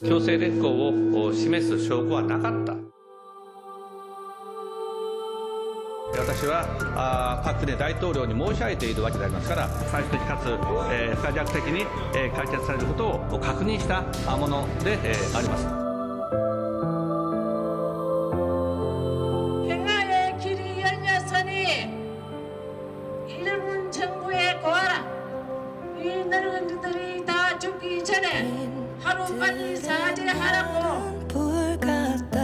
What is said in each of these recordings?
強制劣行を示す証拠はなかった。私はパク・クネ大統領に申し上げているわけでありますから、最終的かつ不可逆的に解決されることを確認したものであります。 평화의 길이 열렸으니 일본 정부에 고하라. 이 늙은이들이 다 죽기 전에 하루빨리 사죄하라고. 불 같다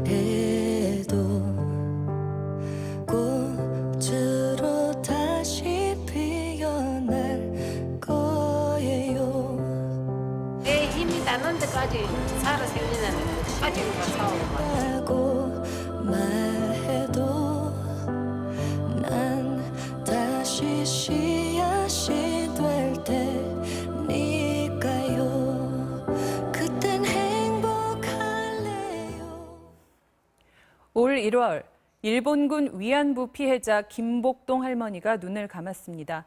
해도 꽃으로 다시 피어날 거예요. 내 힘이 닿는 데까지 살아 생리는 사진과 싸우는 거야. 라고 말해도 난 다시 씨앗이 될 테니까요. 그땐 행복할래요. 올 1월 일본군 위안부 피해자 김복동 할머니가 눈을 감았습니다.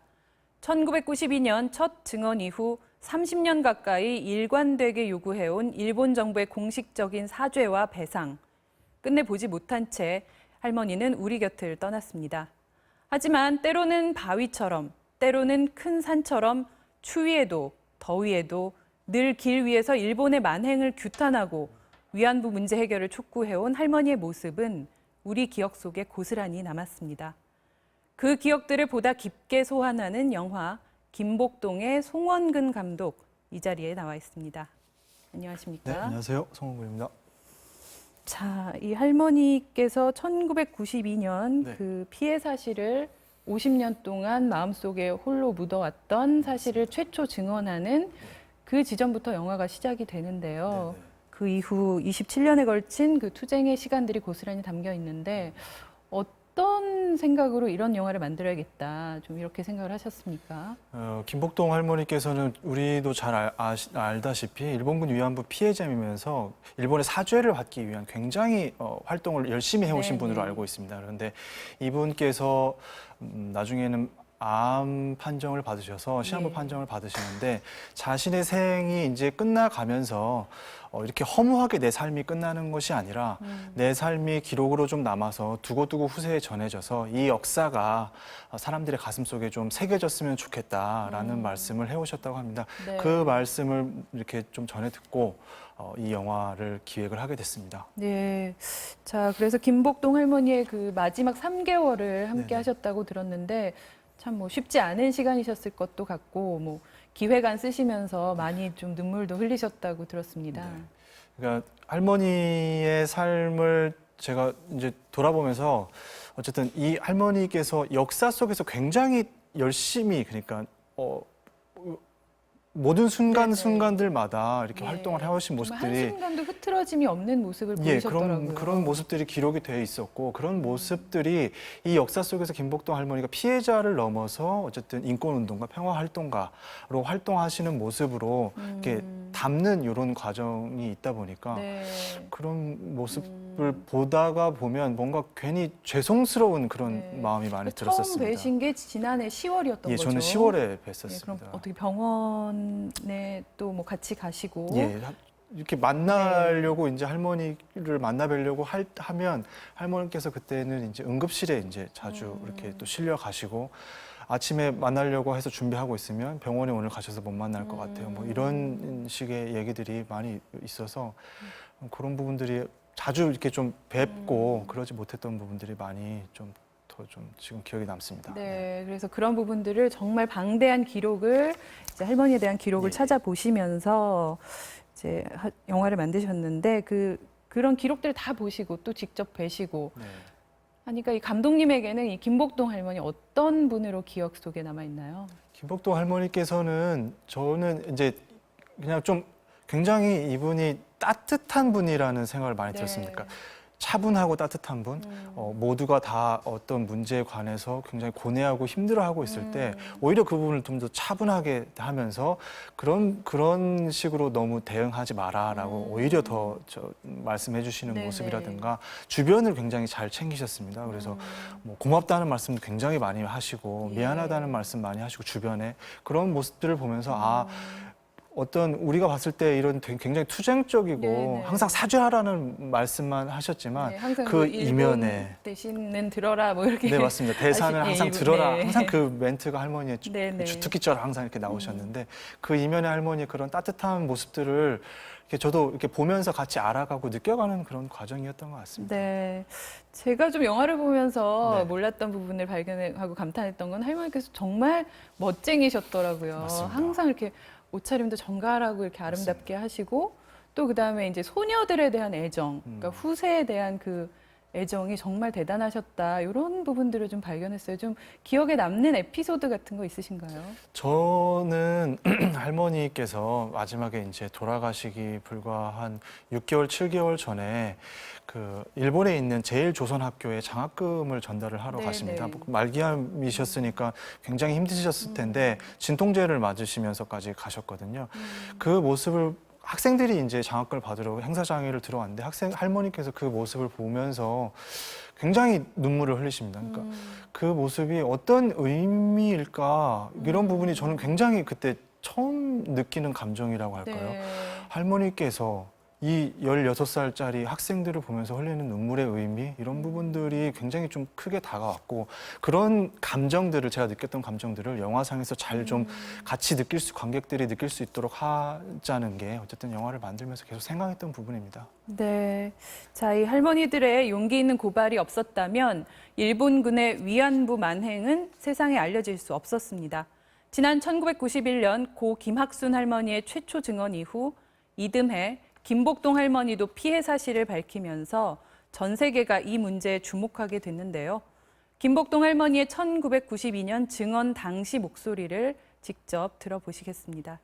1992년 첫 증언 이후 30년 가까이 일관되게 요구해온 일본 정부의 공식적인 사죄와 배상. 끝내 보지 못한 채 할머니는 우리 곁을 떠났습니다. 하지만 때로는 바위처럼, 때로는 큰 산처럼 추위에도 더위에도 늘 길 위에서 일본의 만행을 규탄하고 위안부 문제 해결을 촉구해온 할머니의 모습은 우리 기억 속에 고스란히 남았습니다. 그 기억들을 보다 깊게 소환하는 영화 김복동의 송원근 감독 이 자리에 나와 있습니다. 안녕하십니까? 네, 안녕하세요. 송원근입니다. 자, 이 할머니께서 1992년 네. 그 피해 사실을 50년 동안 마음속에 홀로 묻어왔던 사실을 최초 증언하는 그 지점부터 영화가 시작이 되는데요. 네네. 그 이후 27년에 걸친 그 투쟁의 시간들이 고스란히 담겨 있는데 어떤 생각으로 이런 영화를 만들어야겠다 좀 이렇게 생각을 하셨습니까? 김복동 할머니께서는 우리도 잘 알다시피 일본군 위안부 피해자이면서 일본의 사죄를 받기 위한 굉장히 활동을 열심히 해오신 네네. 분으로 알고 있습니다. 그런데 이분께서 나중에는 암 판정을 받으셔서 시한부 네. 판정을 받으시는데 자신의 생이 이제 끝나가면서 이렇게 허무하게 내 삶이 끝나는 것이 아니라 내 삶이 기록으로 좀 남아서 두고두고 후세에 전해져서 이 역사가 사람들의 가슴속에 좀 새겨졌으면 좋겠다라는 말씀을 해오셨다고 합니다. 네. 그 말씀을 이렇게 좀 전해 듣고 이 영화를 기획을 하게 됐습니다. 네. 자, 그래서 김복동 할머니의 그 마지막 3개월을 함께 네네. 하셨다고 들었는데 참 뭐 쉽지 않은 시간이셨을 것도 같고 뭐 기획안 쓰시면서 많이 좀 눈물도 흘리셨다고 들었습니다. 네. 그러니까 할머니의 삶을 제가 이제 돌아보면서 어쨌든 이 할머니께서 역사 속에서 굉장히 열심히 그러니까 모든 순간순간들마다 이렇게 네. 활동을 해오신 정말 모습들이 한순간도 흐트러짐이 없는 모습을 예, 보이셨더라고요. 그런 모습들이 기록이 되어 있었고 그런 모습들이 이 역사 속에서 김복동 할머니가 피해자를 넘어서 어쨌든 인권운동가 평화활동가로 활동하시는 모습으로 이렇게 담는 이런 과정이 있다 보니까 네. 그런 모습을 보다가 보면 뭔가 괜히 죄송스러운 그런 네. 마음이 많이 처음 들었었습니다. 뵈신 게 지난해 10월이었던 예, 거죠. 저는 10월에 네, 뵀었습니다. 그럼 어떻게 병원에 또 뭐 같이 가시고 예, 이렇게 만나려고 이제 할머니를 만나 뵈려고 하면 할머니께서 그때는 이제 응급실에 이제 자주 이렇게 또 실려 가시고 아침에 만나려고 해서 준비하고 있으면 병원에 오늘 가셔서 못 만날 것 같아요. 뭐 이런 식의 얘기들이 많이 있어서 그런 부분들이 자주 이렇게 좀 뵙고 그러지 못했던 부분들이 많이 좀 더 좀 지금 기억에 남습니다. 네, 그래서 그런 부분들을 정말 방대한 기록을 이제 할머니에 대한 기록을 예. 찾아보시면서 이제 영화를 만드셨는데 그런 기록들을 다 보시고 또 직접 뵈시고 네. 하니까 이 감독님에게는 이 김복동 할머니 어떤 분으로 기억 속에 남아 있나요? 김복동 할머니께서는 저는 이제 그냥 좀 굉장히 이분이 따뜻한 분이라는 생각을 많이 네. 들었습니다. 그러니까 차분하고 따뜻한 분, 모두가 다 어떤 문제에 관해서 굉장히 고뇌하고 힘들어하고 있을 때 오히려 그 부분을 좀 더 차분하게 하면서 그런 식으로 너무 대응하지 마라라고 오히려 더 말씀해 주시는 네네. 모습이라든가 주변을 굉장히 잘 챙기셨습니다. 그래서 뭐 고맙다는 말씀도 굉장히 많이 하시고 예. 미안하다는 말씀 많이 하시고 주변에 그런 모습들을 보면서 아 어떤 우리가 봤을 때 이런 굉장히 투쟁적이고 네네. 항상 사죄하라는 말씀만 하셨지만 네, 항상 그 일본 이면에 대신은 들어라 뭐 이렇게. 네, 맞습니다. 대사는 하시- 항상 일본, 들어라. 네. 항상 그 멘트가 할머니의 네네. 주특기처럼 항상 이렇게 나오셨는데 그 이면의 할머니의 그런 따뜻한 모습들을 이렇게 저도 이렇게 보면서 같이 알아가고 느껴가는 그런 과정이었던 것 같습니다. 네. 제가 좀 영화를 보면서 네. 몰랐던 부분을 발견하고 감탄했던 건 할머니께서 정말 멋쟁이셨더라고요. 맞습니다. 항상 이렇게 옷차림도 정갈하고 이렇게 아름답게 하시고 또 그다음에 이제 소녀들에 대한 애정, 그러니까 후세에 대한 그 애정이 정말 대단하셨다. 이런 부분들을 좀 발견했어요. 좀 기억에 남는 에피소드 같은 거 있으신가요? 저는 할머니께서 마지막에 이제 돌아가시기 불과 한 6개월, 7개월 전에 그 일본에 있는 제일조선학교에 장학금을 전달을 하러 네네. 가십니다. 말기암이셨으니까 굉장히 힘드셨을 텐데 진통제를 맞으시면서까지 가셨거든요. 그 모습을 학생들이 이제 장학금을 받으러 행사장에를 들어왔는데 할머니께서 그 모습을 보면서 굉장히 눈물을 흘리십니다. 그러니까 그 모습이 어떤 의미일까 이런 부분이 저는 굉장히 그때 처음 느끼는 감정이라고 할까요? 네. 할머니께서 이 16살짜리 학생들을 보면서 흘리는 눈물의 의미 이런 부분들이 굉장히 좀 크게 다가왔고 그런 감정들을 제가 느꼈던 감정들을 영화상에서 잘 좀 같이 관객들이 느낄 수 있도록 하자는 게 어쨌든 영화를 만들면서 계속 생각했던 부분입니다. 네. 자, 이 할머니들의 용기 있는 고발이 없었다면 일본군의 위안부 만행은 세상에 알려질 수 없었습니다. 지난 1991년 고 김학순 할머니의 최초 증언 이후 이듬해 김복동 할머니도 피해 사실을 밝히면서 전 세계가 이 문제에 주목하게 됐는데요. 김복동 할머니의 1992년 증언 당시 목소리를 직접 들어보시겠습니다.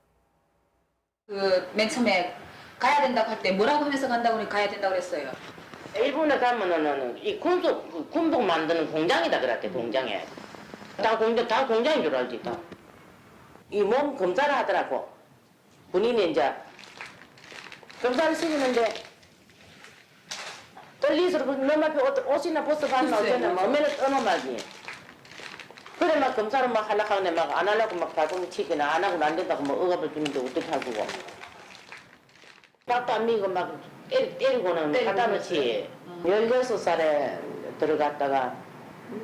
맨 처음에 가야 된다고 할 때 뭐라고 하면서 간다고 그러니 가야 된다고 그랬어요. 일본에 가면은 이 군복 만드는 공장이다 그랬대. 공장에 다 공장인 줄 알지. 이 몸 검사를 하더라고. 본인이 이제 검사를 시키는데 떨리서 너무 앞에 옷이나 벗어봤나 어쩌나 몸에는 떠넘어지. 그래 막 검사를 막 하려고 하는데 막 안 하려고 막 발버둥 치기나 안 하고 안 된다고 막 억압을 주는데 어떻게 하고 밥도 안 먹이고 막 때리고는 갖다 놓지. 16살에 들어갔다가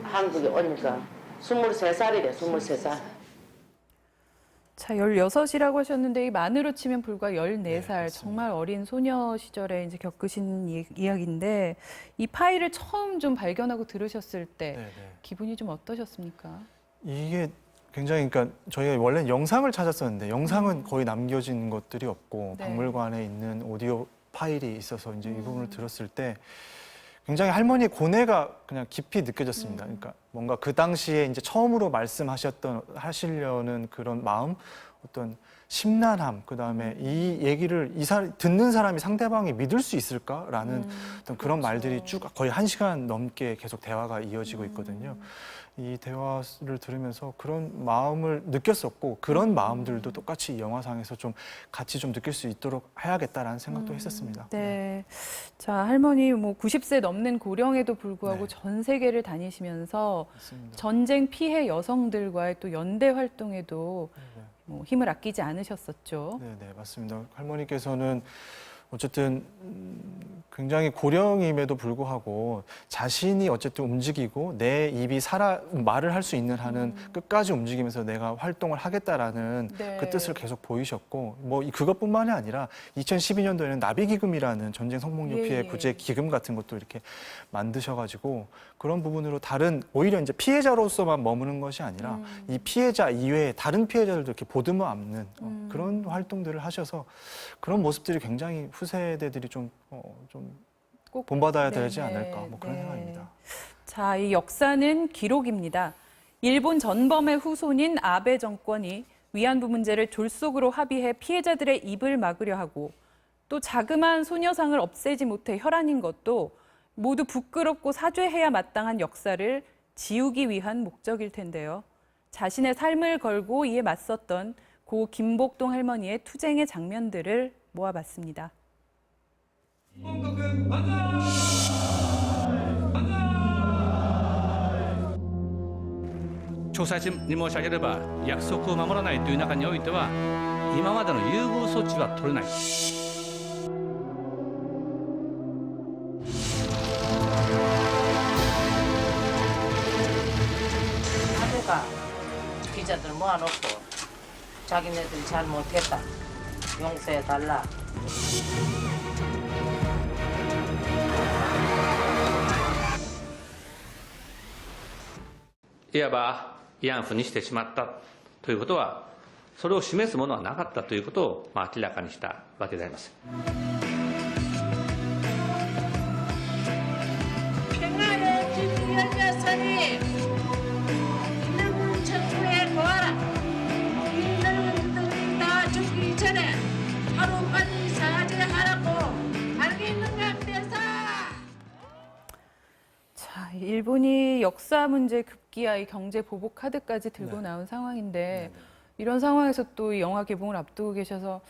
한국에 오니까 23살이래. 23살. 자, 16이라고 하셨는데 이 만으로 치면 불과 14살, 맞습니다. 정말 어린 소녀 시절에 이제 겪으신 이야기인데 이 파일을 처음 좀 발견하고 들으셨을 때 네, 네. 기분이 좀 어떠셨습니까? 이게 굉장히 그러니까 저희가 원래 영상을 찾았었는데 영상은 거의 남겨진 것들이 없고 네. 박물관에 있는 오디오 파일이 있어서 이제 이 부분을 들었을 때 굉장히 할머니의 고뇌가 그냥 깊이 느껴졌습니다. 그러니까 뭔가 그 당시에 이제 처음으로 하시려는 그런 마음, 어떤 심란함, 그 다음에 이 얘기를 듣는 사람이 상대방이 믿을 수 있을까라는 어떤 그런 말들이 쭉 거의 1시간 넘게 계속 대화가 이어지고 있거든요. 이 대화를 들으면서 그런 마음을 느꼈었고 그런 마음들도 똑같이 이 영화상에서 좀 같이 좀 느낄 수 있도록 해야겠다라는 생각도 했었습니다. 네. 자, 할머니 뭐 90세 넘는 고령에도 불구하고 네. 전 세계를 다니시면서 맞습니다. 전쟁 피해 여성들과의 또 연대 활동에도 네. 뭐 힘을 아끼지 않으셨었죠. 네, 맞습니다. 할머니께서는 어쨌든 굉장히 고령임에도 불구하고 자신이 어쨌든 움직이고 내 입이 말을 할 수 있는 한은 끝까지 움직이면서 내가 활동을 하겠다라는 네. 그 뜻을 계속 보이셨고 뭐 그것뿐만이 아니라 2012년도에는 나비기금이라는 전쟁 성폭력 예, 피해 예. 구제 기금 같은 것도 이렇게 만드셔가지고 그런 부분으로 오히려 이제 피해자로서만 머무는 것이 아니라 이 피해자 이외에 다른 피해자들도 이렇게 보듬어 안는 그런 활동들을 하셔서 그런 모습들이 굉장히 후세대들이 좀 꼭 본받아야 네, 되지 네, 않을까 뭐 그런 네. 생각입니다. 자, 이 역사는 기록입니다. 일본 전범의 후손인 아베 정권이 위안부 문제를 졸속으로 합의해 피해자들의 입을 막으려 하고 또 자그마한 소녀상을 없애지 못해 혈안인 것도 모두 부끄럽고 사죄해야 마땅한 역사를 지우기 위한 목적일 텐데요. 자신의 삶을 걸고 이에 맞섰던 고 김복동 할머니의 투쟁의 장면들을 모아봤습니다.調査に申し上げれば約束を守らないという中においては今までの優遇措置は取れない。 하루가 기자들 모아놓고 자기네들이 잘못했다 용서해달라. いわば慰安婦にしてしまったということは、それを示すものはなかったということを明らかにしたわけであります。 평화의 길 열렸으니 있는 청구에 고하라. 있는 들이 다 죽기 전에 하루빨리 사죄하라고 알겠는가 그래서. 자, 일본이 역사 문제 급기야 이 경제 보복 카드까지 들고 네. 나온 상황인데 네. 이런 상황에서 또 이 영화 개봉을 앞두고 계셔서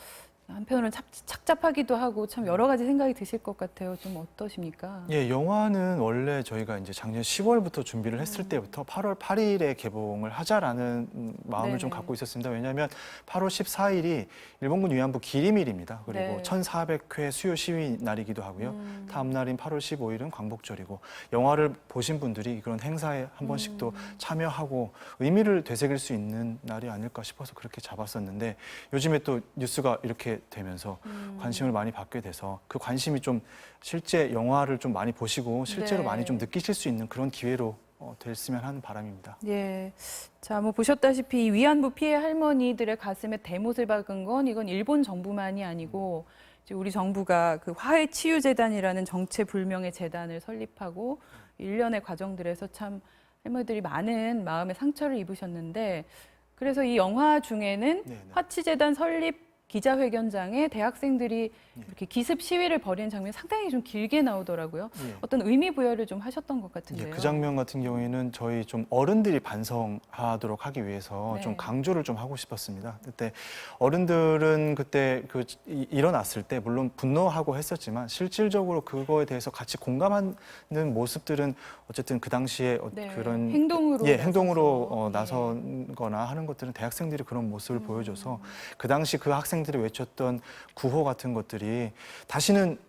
한편으로는 착잡하기도 하고 참 여러 가지 생각이 드실 것 같아요. 좀 어떠십니까? 예, 영화는 원래 저희가 이제 작년 10월부터 준비를 했을 때부터 8월 8일에 개봉을 하자라는 마음을 좀 네네. 갖고 있었습니다. 왜냐하면 8월 14일이 일본군 위안부 기림일입니다. 그리고 네. 1400회 수요 시위 날이기도 하고요. 다음 날인 8월 15일은 광복절이고 영화를 보신 분들이 그런 행사에 한 번씩 또 참여하고 의미를 되새길 수 있는 날이 아닐까 싶어서 그렇게 잡았었는데 요즘에 또 뉴스가 이렇게 되면서 관심을 많이 받게 돼서 그 관심이 좀 실제 영화를 좀 많이 보시고 실제로 네. 많이 좀 느끼실 수 있는 그런 기회로 됐으면 하는 바람입니다. 예. 자, 뭐 보셨다시피 이 위안부 피해 할머니들의 가슴에 대못을 박은 건 이건 일본 정부만이 아니고 이제 우리 정부가 그 화해치유재단이라는 정체불명의 재단을 설립하고 일련의 과정들에서 참 할머니들이 많은 마음의 상처를 입으셨는데 그래서 이 영화 중에는 네네. 화치재단 설립 기자회견장에 대학생들이 이렇게 기습 시위를 벌이는 장면이 상당히 좀 길게 나오더라고요. 예. 어떤 의미 부여를 좀 하셨던 것 같은데요. 예, 그 장면 같은 경우에는 저희 좀 어른들이 반성하도록 하기 위해서 네. 좀 강조를 좀 하고 싶었습니다. 그때 어른들은 그때 일어났을 때 물론 분노하고 했었지만 실질적으로 그거에 대해서 같이 공감하는 모습들은 어쨌든 그 당시에 네, 그런 행동으로 행동으로 나서서. 나선거나 하는 것들은 대학생들이 그런 모습을 보여줘서 그 당시 그 학생들이 외쳤던 구호 같은 것들이 다시는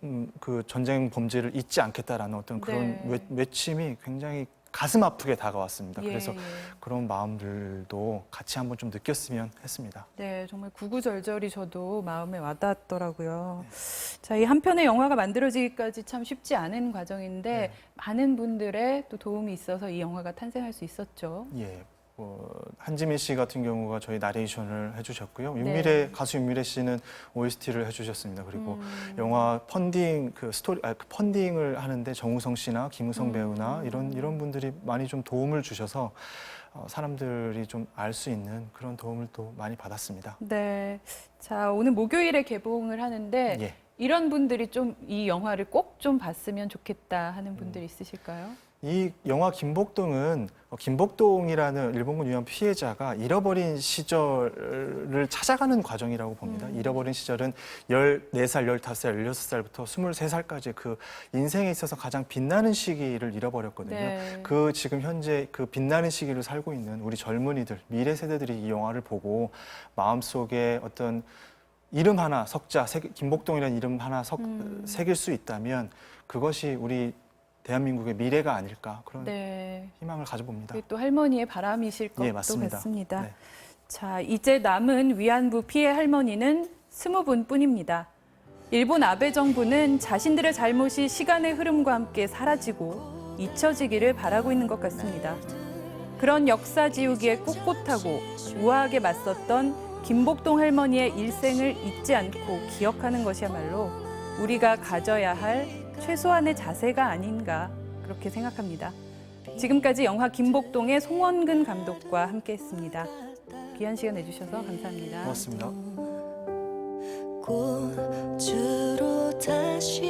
그 전쟁 범죄를 잊지 않겠다라는 어떤 그런 네. 외침이 굉장히 가슴 아프게 다가왔습니다. 예, 그래서 예. 그런 마음들도 같이 한번 좀 느꼈으면 했습니다. 네, 정말 구구절절이 저도 마음에 와닿더라고요. 자, 이 한 편의 영화가 만들어지기까지 참 쉽지 않은 과정인데 네. 많은 분들의 또 도움이 있어서 이 영화가 탄생할 수 있었죠. 예. 한지민 씨 같은 경우가 저희 나레이션을 해주셨고요. 네. 가수 윤미래 씨는 OST를 해주셨습니다. 그리고 영화 펀딩 그 펀딩을 하는데 정우성 씨나 김우성 배우나 이런 분들이 많이 좀 도움을 주셔서 사람들이 좀 알 수 있는 그런 도움을 또 많이 받았습니다. 네. 자, 오늘 목요일에 개봉을 하는데 예. 이런 분들이 좀 이 영화를 꼭 좀 봤으면 좋겠다 하는 분들 있으실까요? 이 영화 김복동은 김복동이라는 일본군 위안부 피해자가 잃어버린 시절을 찾아가는 과정이라고 봅니다. 잃어버린 시절은 14살, 15살, 16살부터 23살까지 그 인생에 있어서 가장 빛나는 시기를 잃어버렸거든요. 네. 그 지금 현재 그 빛나는 시기를 살고 있는 우리 젊은이들, 미래 세대들이 이 영화를 보고 마음속에 어떤 이름 하나 김복동이라는 이름 하나 새길 수 있다면 그것이 우리 대한민국의 미래가 아닐까 그런 네. 희망을 가져봅니다. 그게 또 할머니의 바람이실 것도 예, 맞습니다. 같습니다. 네. 자, 이제 남은 위안부 피해 할머니는 20분뿐입니다. 일본 아베 정부는 자신들의 잘못이 시간의 흐름과 함께 사라지고 잊혀지기를 바라고 있는 것 같습니다. 그런 역사 지우기에 꼿꼿하고 우아하게 맞섰던 김복동 할머니의 일생을 잊지 않고 기억하는 것이야말로 우리가 가져야 할 최소한의 자세가 아닌가 그렇게 생각합니다. 지금까지 영화 김복동의 송원근 감독과 함께했습니다. 귀한 시간 내주셔서 감사합니다. 고맙습니다. 꽃으로 다시